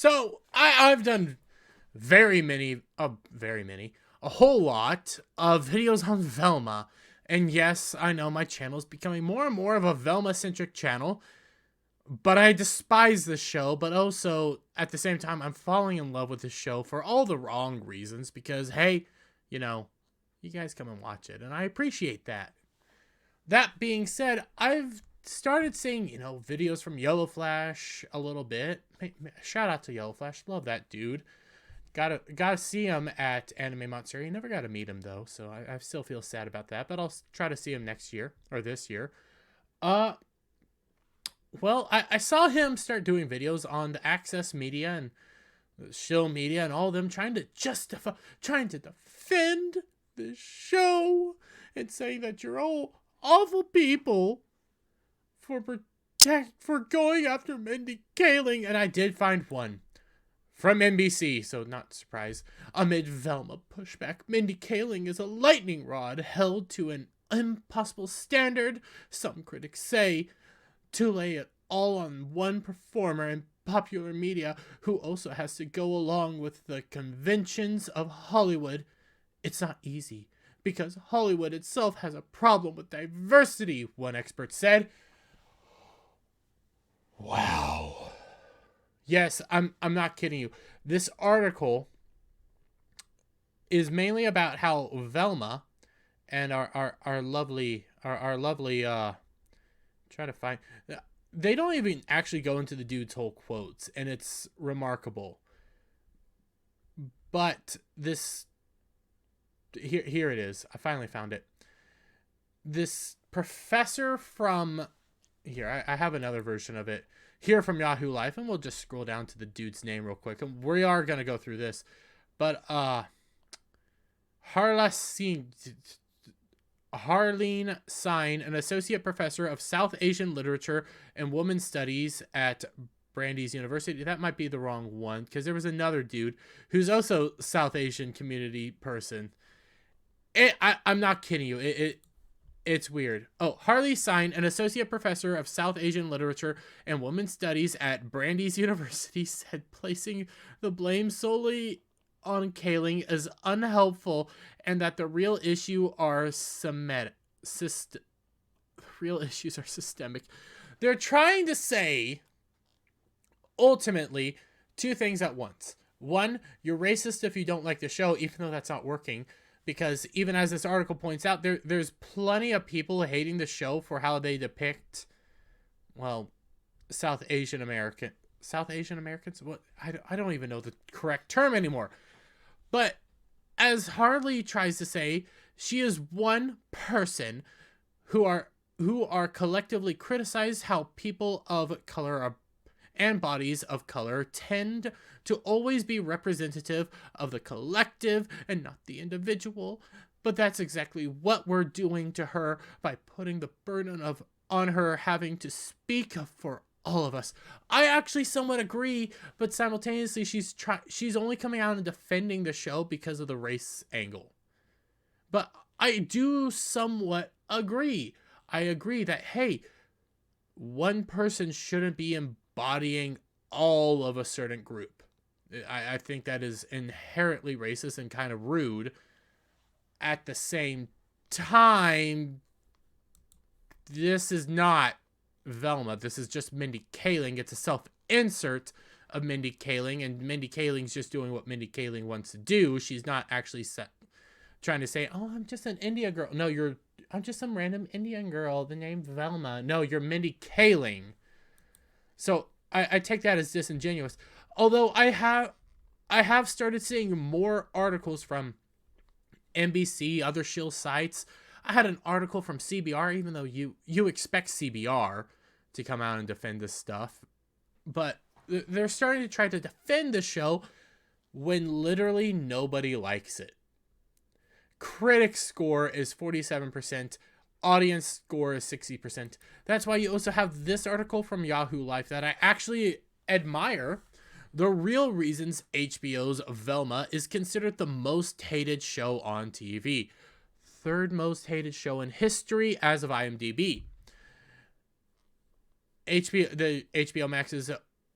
So I've done a whole lot of videos on Velma. And yes, I know my channel is becoming more and more of a Velma-centric channel, but I despise the show, but also, at the same time, I'm falling in love with the show for all the wrong reasons, because, hey, you know, you guys come and watch it, and I appreciate that. That being said, I've started seeing, videos from Yellow Flash a little bit. Shout out to Yellow Flash. Love that dude. Gotta see him at Anime Monster. Never got to meet him though, so I still feel sad about that. But I'll try to see him next year or this year. Uh, well, I saw him start doing videos on the Access Media and the Shill Media and all of them trying to defend the show and saying that you're all awful people for going after Mindy Kaling, and I did find one from NBC, so not surprised. Amid Velma pushback, Mindy Kaling is a lightning rod held to an impossible standard, some critics say, to lay it all on one performer in popular media who also has to go along with the conventions of Hollywood. It's not easy, because Hollywood itself has a problem with diversity, one expert said. Wow. Yes, I'm not kidding you. This article is mainly about how Velma and our lovely try to find, they don't even actually go into the dude's whole quotes, and it's remarkable. But this here it is. I finally found it. This professor from here, I have another version of it here from Yahoo Life, and we'll just scroll down to the dude's name real quick, and we are going to go through this. But Harleen Sine, an associate professor of South Asian literature and women's studies at Brandeis University. That might be the wrong one, because there was another dude who's also South Asian community person. I'm not kidding you. It's weird. Oh, Harleen Sine, an associate professor of South Asian literature and women's studies at Brandeis University, said placing the blame solely on Kaling is unhelpful, and that the real issues are systemic. They're trying to say, ultimately, two things at once. One, you're racist if you don't like the show, even though that's not working. Because even as this article points out, there's plenty of people hating the show for how they depict, well, South Asian Americans. What? I don't even know the correct term anymore. But as Harley tries to say, she is one person who are collectively criticized how people of color and bodies of color tend to always be representative of the collective and not the individual. But that's exactly what we're doing to her by putting the burden on her having to speak for all of us. I actually somewhat agree, but simultaneously she's only coming out and defending the show because of the race angle. But I do somewhat agree. I agree that, hey, one person shouldn't be embodying all of a certain group. I think that is inherently racist and kind of rude. At the same time, this is not Velma. This is just Mindy Kaling. It's a self-insert of Mindy Kaling, and Mindy Kaling's just doing what Mindy Kaling wants to do. She's not actually trying to say, oh, I'm just an India girl. No, I'm just some random Indian girl, the name Velma. No, you're Mindy Kaling. So I take that as disingenuous. Although I have started seeing more articles from NBC, other shill sites. I had an article from CBR, even though you expect CBR to come out and defend this stuff. But they're starting to try to defend the show when literally nobody likes it. Critic score is 47%. Audience score is 60%. That's why you also have this article from Yahoo Life that I actually admire. The real reasons HBO's Velma is considered the most hated show on TV. Third most hated show in history as of IMDb. The HBO Max's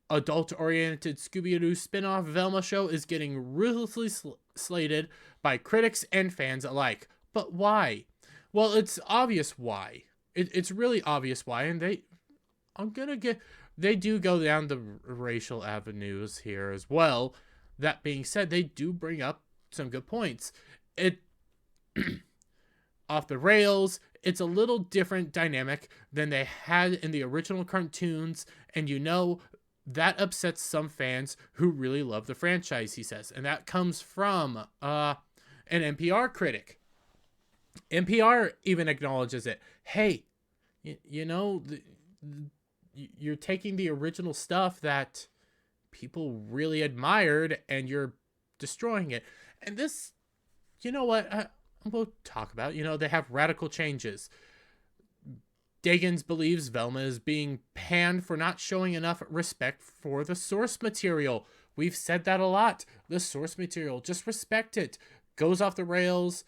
adult-oriented Scooby-Doo spin-off Velma show is getting ruthlessly slated by critics and fans alike. But why? Well, it's obvious why. It's really obvious why, and they do go down the racial avenues here as well. That being said, they do bring up some good points. It off the rails. It's a little different dynamic than they had in the original cartoons, and that upsets some fans who really love the franchise, he says. And that comes from an NPR critic. NPR even acknowledges it. Hey, you're taking the original stuff that people really admired and you're destroying it. And this, what? We'll talk about, they have radical changes. Dagans believes Velma is being panned for not showing enough respect for the source material. We've said that a lot. The source material, just respect it. Goes off the rails.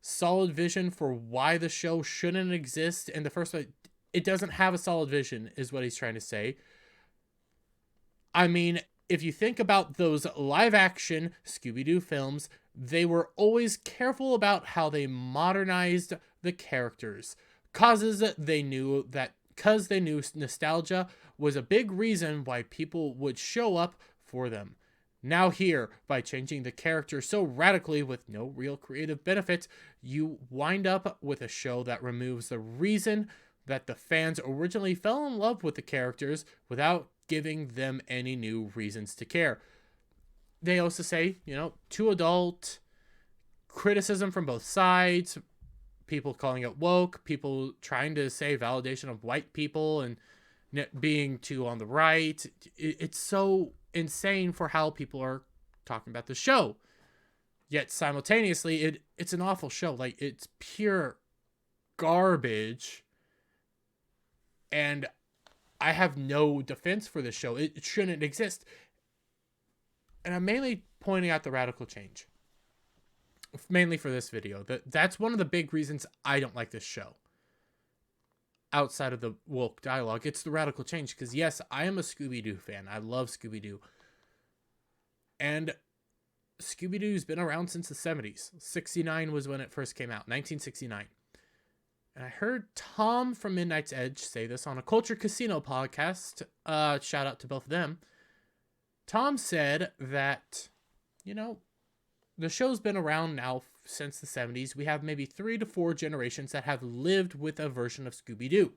Solid vision for why the show shouldn't exist in the first place. It doesn't have a solid vision, is what he's trying to say. I mean, if you think about those live-action Scooby-Doo films, they were always careful about how they modernized the characters. Because they knew nostalgia was a big reason why people would show up for them. Now here, by changing the character so radically with no real creative benefit, you wind up with a show that removes the reason that the fans originally fell in love with the characters without giving them any new reasons to care. They also say, too adult, criticism from both sides, people calling it woke, people trying to say validation of white people and being too on the right. It's so insane for how people are talking about the show. Yet simultaneously, it's an awful show. Like, it's pure garbage. And I have no defense for this show. It shouldn't exist. And I'm mainly pointing out the radical change. Mainly for this video. That's one of the big reasons I don't like this show. Outside of the woke dialogue, it's the radical change. Because yes, I am a Scooby-Doo fan. I love Scooby-Doo. And Scooby-Doo's been around since the 70s. 69 was when it first came out. 1969. And I heard Tom from Midnight's Edge say this on a Culture Casino podcast. Shout out to both of them. Tom said that, the show's been around now since the 70s. We have maybe 3 to 4 generations that have lived with a version of Scooby-Doo.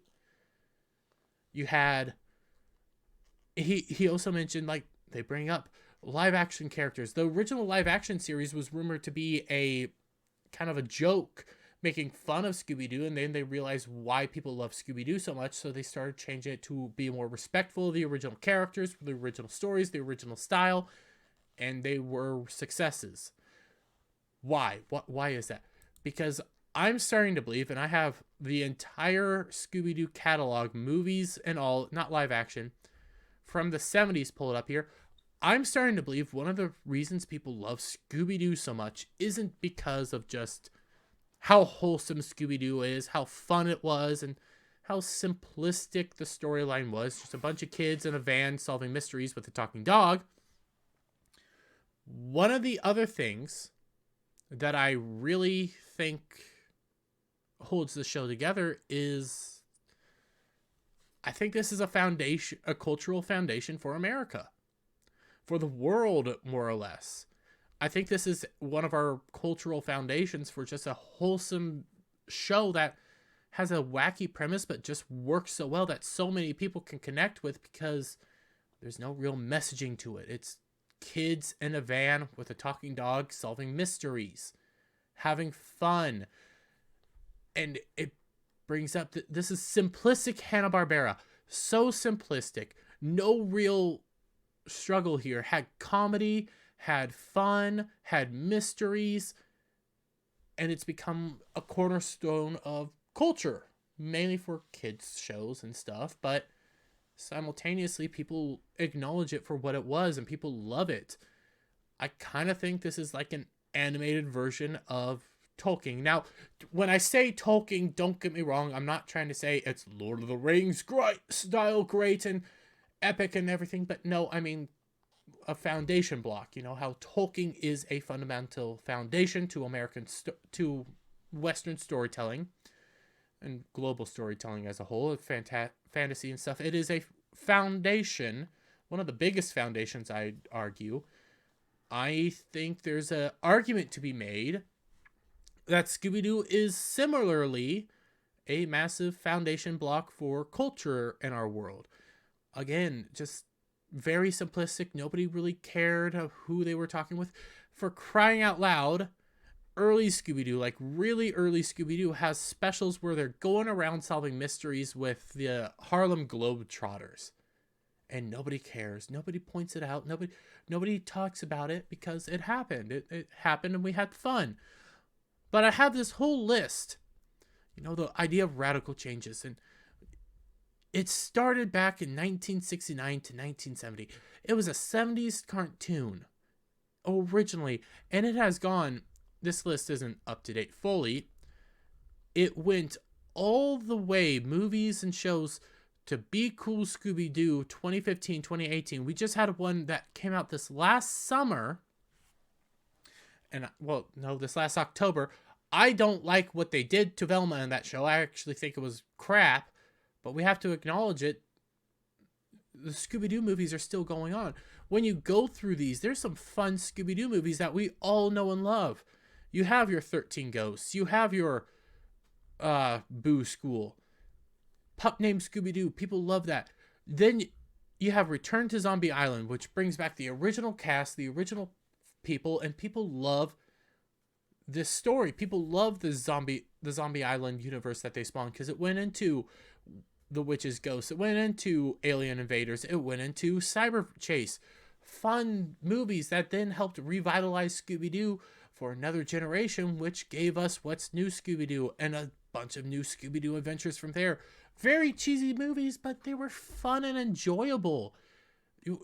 You had... He also mentioned, they bring up live-action characters. The original live-action series was rumored to be a kind of a joke, making fun of Scooby-Doo, and then they realized why people love Scooby-Doo so much, so they started changing it to be more respectful of the original characters, the original stories, the original style, and they were successes. Why? Why is that? Because I'm starting to believe, and I have the entire Scooby-Doo catalog, movies and all, not live action, from the 70s pulled up here. I'm starting to believe one of the reasons people love Scooby-Doo so much isn't because of just how wholesome Scooby-Doo is, how fun it was, and how simplistic the storyline was. Just a bunch of kids in a van solving mysteries with a talking dog. One of the other things that I really think holds the show together is, I think this is a cultural foundation for America, for the world, more or less. I think this is one of our cultural foundations for just a wholesome show that has a wacky premise, but just works so well that so many people can connect with because there's no real messaging to it. It's kids in a van with a talking dog solving mysteries, having fun. And it brings up that this is simplistic Hanna-Barbera. So simplistic. No real struggle here. Had comedy, had fun, had mysteries, and it's become a cornerstone of culture, mainly for kids shows and stuff, but simultaneously people acknowledge it for what it was and people love it. I kind of think this is like an animated version of Tolkien. Now, when I say Tolkien, don't get me wrong, I'm not trying to say it's Lord of the Rings great style great and epic and everything, but no, I mean a foundation block. You know how Tolkien is a fundamental foundation to to Western storytelling and global storytelling as a whole, fantasy and stuff. It is a foundation, one of the biggest foundations, I'd argue. I think there's an argument to be made that Scooby-Doo is similarly a massive foundation block for culture in our world. Again, just very simplistic. Nobody really cared who they were talking with. For crying out loud, early Scooby-Doo, like really early Scooby-Doo, has specials where they're going around solving mysteries with the Harlem Globetrotters. And nobody cares. Nobody points it out. Nobody talks about it because it happened. It happened and we had fun. But I have this whole list. You know, the idea of radical changes. And it started back in 1969 to 1970. It was a 70s cartoon originally. And it has gone, this list isn't up to date fully. It went all the way, movies and shows, to Be Cool Scooby-Doo 2015, 2018. We just had one that came out this last summer. And, well, no, this last October. I don't like what they did to Velma in that show. I actually think it was crap. But we have to acknowledge it. The Scooby-Doo movies are still going on. When you go through these, there's some fun Scooby-Doo movies that we all know and love. You have your 13 Ghosts. You have your Boo School. Pup Named Scooby-Doo. People love that. Then you have Return to Zombie Island, which brings back the original cast, the original people, and people love this story. People love the Zombie Island universe that they spawned because it went into the Witch's Ghost. It went into Alien Invaders. It went into Cyber Chase. Fun movies that then helped revitalize Scooby-Doo for another generation, which gave us What's New Scooby-Doo and a bunch of new Scooby-Doo adventures from there. Very cheesy movies, but they were fun and enjoyable.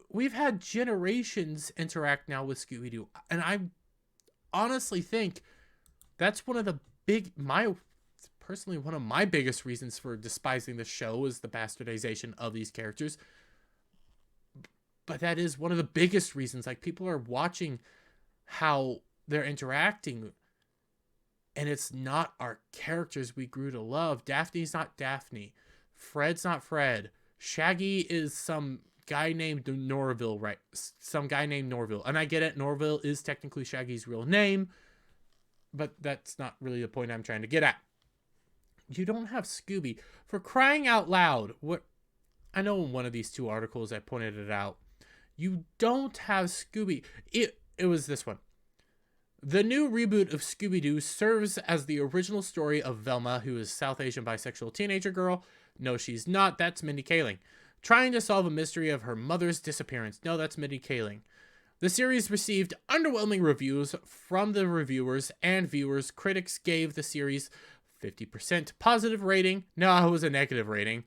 We've had generations interact now with Scooby-Doo, and I honestly think that's one of the personally one of my biggest reasons for despising the show is the bastardization of these characters. But that is one of the biggest reasons. Like, people are watching how they're interacting, and it's not our characters we grew to love. Daphne's not Daphne. Fred's not Fred. Shaggy is some guy named Norville, right? Some guy named Norville. And I get it, Norville is technically Shaggy's real name, but that's not really the point I'm trying to get at. You don't have Scooby. For crying out loud, what I know in one of these two articles I pointed it out. You don't have Scooby. It was this one. The new reboot of Scooby-Doo serves as the original story of Velma, who is a South Asian bisexual teenager girl. No, she's not. That's Mindy Kaling. Trying to solve a mystery of her mother's disappearance. No, that's Mindy Kaling. The series received underwhelming reviews from the reviewers and viewers. Critics gave the series 50% positive rating. No, it was a negative rating.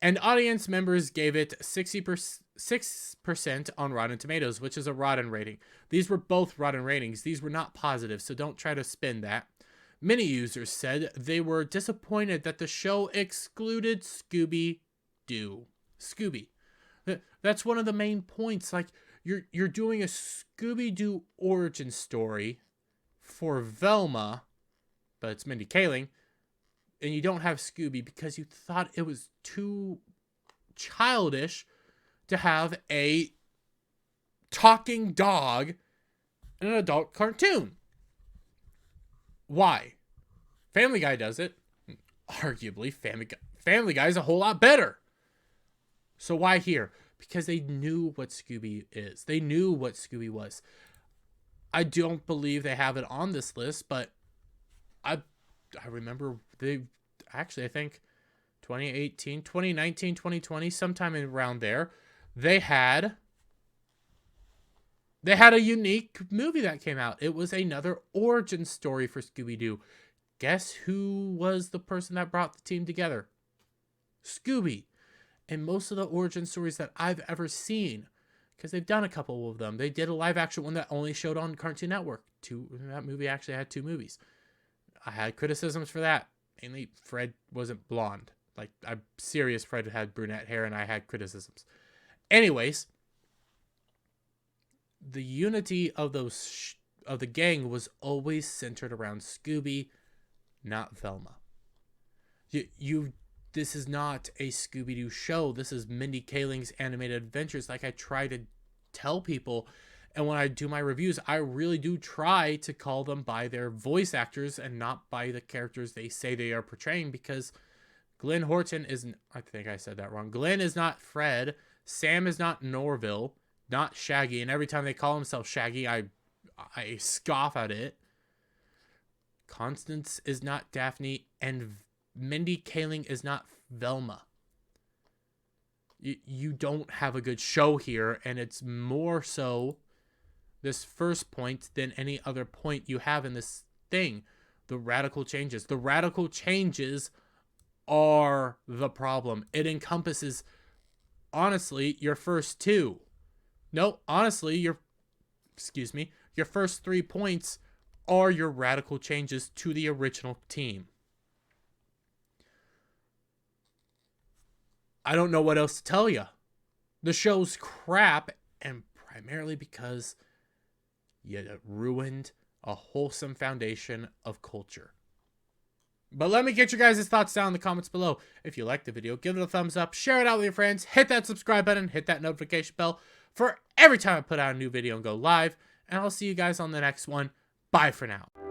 And audience members gave it 6% on Rotten Tomatoes, which is a rotten rating. These were both rotten ratings. These were not positive, so don't try to spin that. Many users said they were disappointed that the show excluded Scooby-Doo. Scooby. That's one of the main points. Like, you're doing a Scooby-Doo origin story for Velma, but it's Mindy Kaling, and you don't have Scooby because you thought it was too childish to have a talking dog in an adult cartoon. Why? Family Guy does it. Arguably, Family Guy is a whole lot better. So why here? Because they knew what Scooby is. They knew what Scooby was. I don't believe they have it on this list, but I remember I think 2018, 2019, 2020, sometime around there, they had a unique movie that came out. It was another origin story for Scooby-Doo. Guess who was the person that brought the team together? Scooby. And most of the origin stories that I've ever seen, because they've done a couple of them. They did a live action one that only showed on Cartoon Network. That movie actually had 2 movies. I had criticisms for that. Mainly, Fred wasn't blonde. Like, I'm serious, Fred had brunette hair, and I had criticisms. Anyways, the unity of of the gang was always centered around Scooby, not Velma. This is not a Scooby-Doo show. This is Mindy Kaling's animated adventures, like I try to tell people. And when I do my reviews, I really do try to call them by their voice actors and not by the characters they say they are portraying, because Glenn Horton isn't, I think I said that wrong. Glenn is not Fred. Sam is not Norville, not Shaggy. And every time they call himself Shaggy, I scoff at it. Constance is not Daphne, and Mindy Kaling is not Velma. You don't have a good show here, and it's more so this first point than any other point you have in this thing. The radical changes. The radical changes are the problem. It encompasses, honestly, your first two. No, honestly, your first 3 points are your radical changes to the original team. I don't know what else to tell you. The show's crap, and primarily because you ruined a wholesome foundation of culture. But let me get your guys' thoughts down in the comments below. If you liked the video, give it a thumbs up, share it out with your friends, hit that subscribe button, hit that notification bell for every time I put out a new video and go live. And I'll see you guys on the next one. Bye for now.